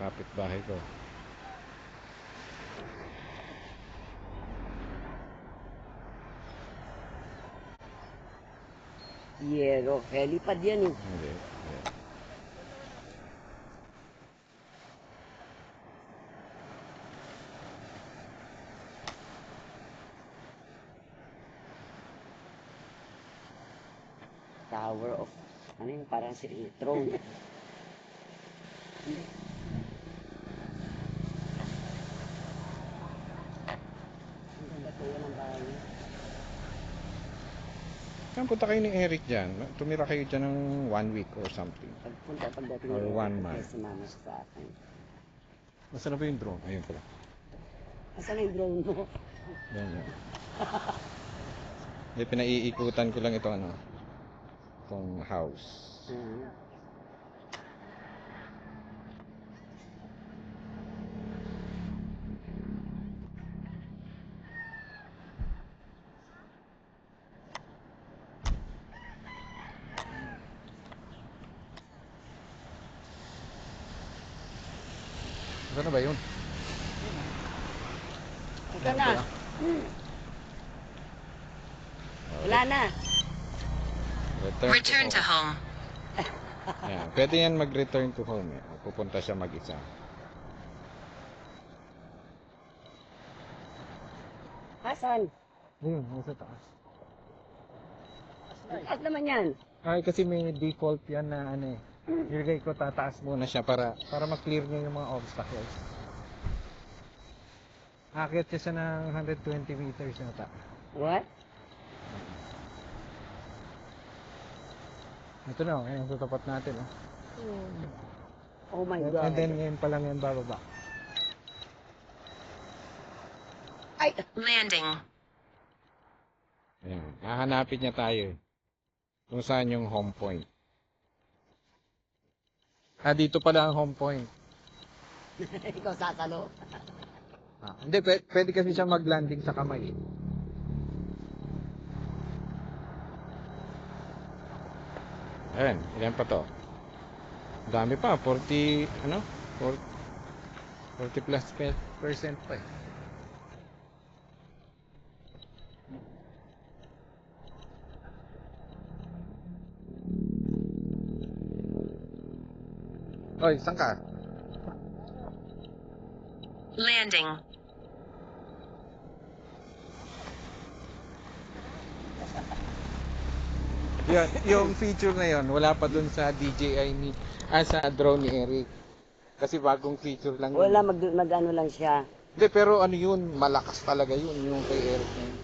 kapitbahay ko. Yero, helipad yan eh. Hindi. Tower of, ano yun, parang si throne. Ang ganda po yan ang bahay niya. Saan punta kayo ni Eric dyan? Tumira kayo dyan ng 1 week or something. Pagdating Or niya, 1 month. kaya sumama siya sa akin. Nasaan na ba yung drone? Ayun pala. Asan yung drone mo? Yan yan. Hindi, pinaiikutan ko lang ito ano. Itong house. Saan na ba yun? Ito na. Wala na. Return to home. Yan. Pwede yan mag-return to home. Eh. Pupunta siya mag-isa. Asan? Ayun, nasa taas. Taas naman yan. Ay, kasi may default yan na ano eh. Ilagay ko tataas muna siya para ma-clear niya yung mga obstacles. Akit siya ng 120 meters yata. What? Ito na, ayun, tutapat natin. Oh my God. And then ngayon pa lang yan bababa. Ay! Landing. Ayan, hahanapin niya tayo. Kung saan yung home point. Dito pala ang home point. Ikaw sasalo. Hindi, pwede kasi siya mag-landing sa kamay. Ayan, ilan pa to? Dami pa, 40, ano? 40 plus percent pa eh. Oy, saan ka? Landing. Yan, yung feature na yon wala pa dun sa DJI ni sa drone ni Eric. Kasi bagong feature lang yun. Wala, mag-ano lang siya. Hindi, pero ano yun, malakas talaga yun, yung kay Eric na yun.